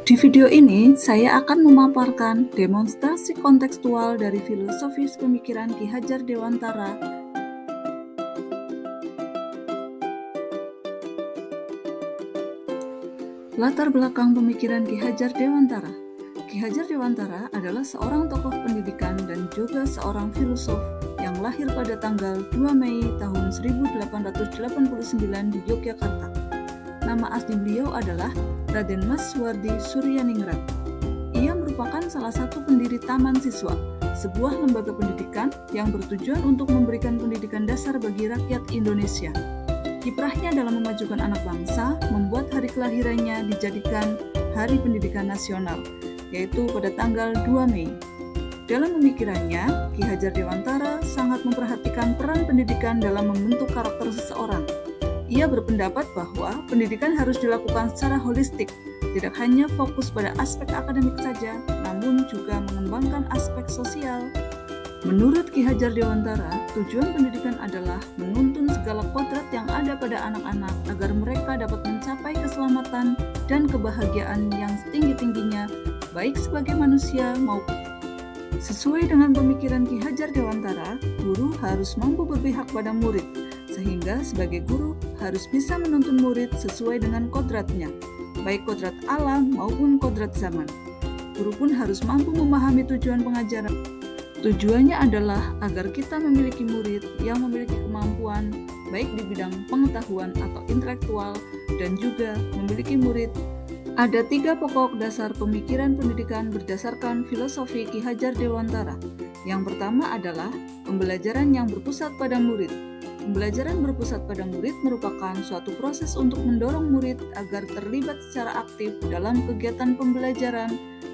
Di video ini, saya akan memaparkan demonstrasi kontekstual dari filosofis pemikiran Ki Hajar Dewantara. Latar belakang pemikiran Ki Hajar Dewantara. Ki Hajar Dewantara adalah seorang tokoh pendidikan dan juga seorang filosof yang lahir pada tanggal 2 Mei tahun 1889 di Yogyakarta. Nama asli beliau adalah Raden Mas Suwardi Suryaningrat. Ia merupakan salah satu pendiri Taman Siswa, sebuah lembaga pendidikan yang bertujuan untuk memberikan pendidikan dasar bagi rakyat Indonesia. Kiprahnya dalam memajukan anak bangsa membuat hari kelahirannya dijadikan Hari Pendidikan Nasional, yaitu pada tanggal 2 Mei. Dalam pemikirannya, Ki Hajar Dewantara sangat memperhatikan peran pendidikan dalam membentuk karakter seseorang. Ia berpendapat bahwa pendidikan harus dilakukan secara holistik, tidak hanya fokus pada aspek akademik saja, namun juga mengembangkan aspek sosial. Menurut Ki Hajar Dewantara, tujuan pendidikan adalah menuntun segala kodrat yang ada pada anak-anak agar mereka dapat mencapai keselamatan dan kebahagiaan yang setinggi-tingginya, baik sebagai manusia maupun. Sesuai dengan pemikiran Ki Hajar Dewantara, guru harus mampu berpihak pada murid, sehingga sebagai guru harus bisa menuntun murid sesuai dengan kodratnya, baik kodrat alam maupun kodrat zaman. Guru pun harus mampu memahami tujuan pengajaran. Tujuannya adalah agar kita memiliki murid yang memiliki kemampuan baik di bidang pengetahuan atau intelektual dan juga memiliki murid. Ada 3 pokok dasar pemikiran pendidikan berdasarkan filosofi Ki Hajar Dewantara. Yang pertama adalah pembelajaran yang berpusat pada murid. Pembelajaran berpusat pada murid merupakan suatu proses untuk mendorong murid agar terlibat secara aktif dalam kegiatan pembelajaran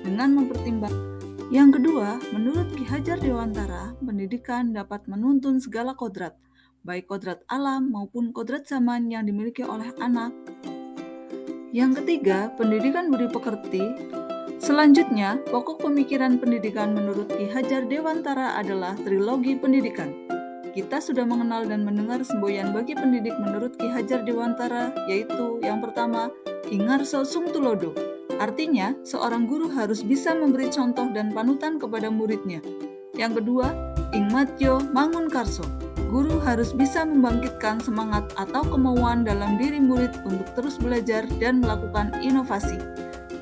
dengan mempertimbangkan. Yang kedua, menurut Ki Hajar Dewantara, pendidikan dapat menuntun segala kodrat, baik kodrat alam maupun kodrat zaman yang dimiliki oleh anak. Yang ketiga, pendidikan budi pekerti. Selanjutnya, pokok pemikiran pendidikan menurut Ki Hajar Dewantara adalah trilogi pendidikan. Kita sudah mengenal dan mendengar semboyan bagi pendidik menurut Ki Hajar Dewantara, yaitu yang pertama, Ingarso Sungtulodo. Artinya, seorang guru harus bisa memberi contoh dan panutan kepada muridnya. Yang kedua, Ingmatyo Mangunkarso. Guru harus bisa membangkitkan semangat atau kemauan dalam diri murid untuk terus belajar dan melakukan inovasi.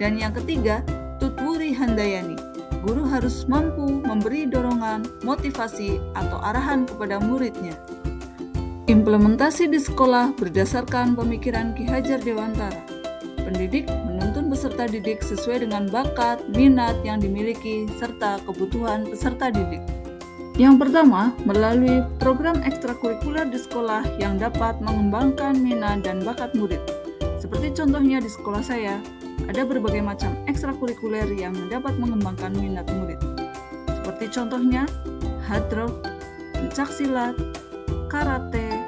Dan yang ketiga, Tutwuri Handayani. Guru harus mampu memberi dorongan, motivasi, atau arahan kepada muridnya. Implementasi di sekolah berdasarkan pemikiran Ki Hajar Dewantara. Pendidik menuntun peserta didik sesuai dengan bakat, minat yang dimiliki, serta kebutuhan peserta didik. Yang pertama, melalui program ekstrakurikuler di sekolah yang dapat mengembangkan minat dan bakat murid. Seperti contohnya di sekolah saya, ada berbagai macam ekstrakurikuler yang dapat mengembangkan minat murid. Seperti contohnya, hadroh, pencaksilat, karate,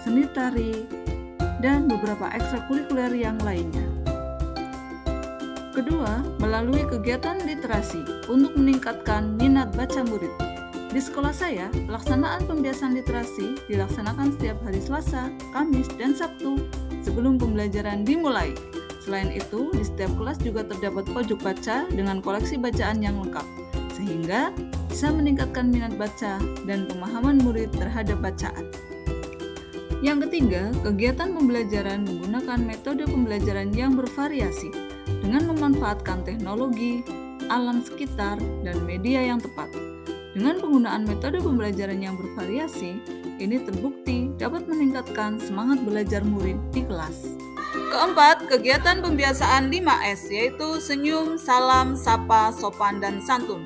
seni tari, dan beberapa ekstrakurikuler yang lainnya. Kedua, melalui kegiatan literasi untuk meningkatkan minat baca murid. Di sekolah saya, pelaksanaan pembiasaan literasi dilaksanakan setiap hari Selasa, Kamis, dan Sabtu sebelum pembelajaran dimulai. Selain itu, di setiap kelas juga terdapat pojok baca dengan koleksi bacaan yang lengkap, sehingga bisa meningkatkan minat baca dan pemahaman murid terhadap bacaan. Yang ketiga, kegiatan pembelajaran menggunakan metode pembelajaran yang bervariasi dengan memanfaatkan teknologi, alam sekitar, dan media yang tepat. Dengan penggunaan metode pembelajaran yang bervariasi, ini terbukti dapat meningkatkan semangat belajar murid di kelas. Keempat, kegiatan pembiasaan 5S, yaitu senyum, salam, sapa, sopan, dan santun.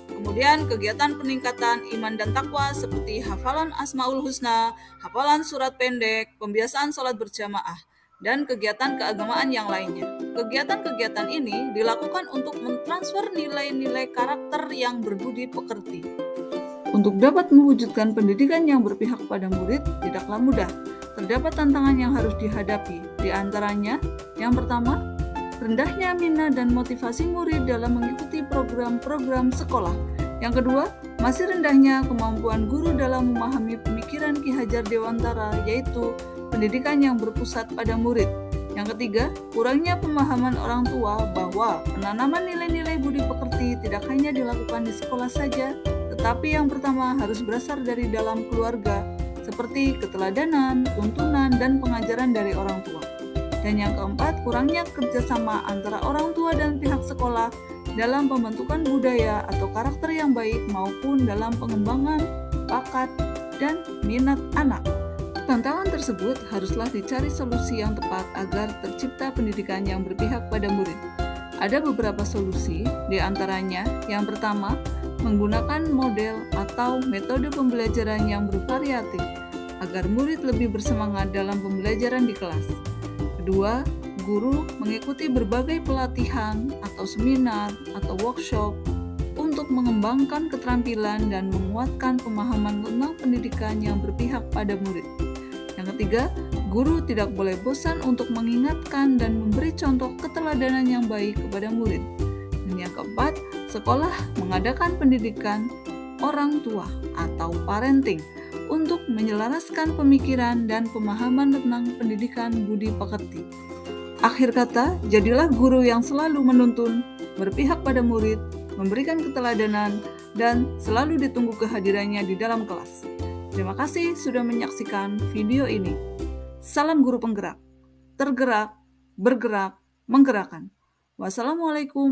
Kemudian kegiatan peningkatan iman dan takwa seperti hafalan Asmaul Husna, hafalan surat pendek, pembiasaan sholat berjamaah, dan kegiatan keagamaan yang lainnya. Kegiatan-kegiatan ini dilakukan untuk mentransfer nilai-nilai karakter yang berbudi pekerti. Untuk dapat mewujudkan pendidikan yang berpihak pada murid tidaklah mudah. Terdapat tantangan yang harus dihadapi, di antaranya yang pertama, rendahnya minat dan motivasi murid dalam mengikuti program-program sekolah. Yang kedua, masih rendahnya kemampuan guru dalam memahami pemikiran Ki Hajar Dewantara, yaitu pendidikan yang berpusat pada murid. Yang ketiga, kurangnya pemahaman orang tua bahwa penanaman nilai-nilai budi pekerti tidak hanya dilakukan di sekolah saja, tetapi yang pertama harus berasal dari dalam keluarga, seperti keteladanan, tuntunan, dan pengajaran dari orang tua. Dan yang keempat, kurangnya kerjasama antara orang tua dan pihak sekolah dalam pembentukan budaya atau karakter yang baik maupun dalam pengembangan bakat dan minat anak. Tantangan tersebut haruslah dicari solusi yang tepat agar tercipta pendidikan yang berpihak pada murid. Ada beberapa solusi, di antaranya yang pertama, menggunakan model atau metode pembelajaran yang bervariatif agar murid lebih bersemangat dalam pembelajaran di kelas. Kedua, guru mengikuti berbagai pelatihan atau seminar atau workshop untuk mengembangkan keterampilan dan menguatkan pemahaman tentang pendidikan yang berpihak pada murid. Yang ketiga, guru tidak boleh bosan untuk mengingatkan dan memberi contoh keteladanan yang baik kepada murid. Dan yang keempat, sekolah mengadakan pendidikan orang tua atau parenting untuk menyelaraskan pemikiran dan pemahaman tentang pendidikan budi pekerti. Akhir kata, jadilah guru yang selalu menuntun, berpihak pada murid, memberikan keteladanan, dan selalu ditunggu kehadirannya di dalam kelas. Terima kasih sudah menyaksikan video ini. Salam guru penggerak, tergerak, bergerak, menggerakkan. Wassalamualaikum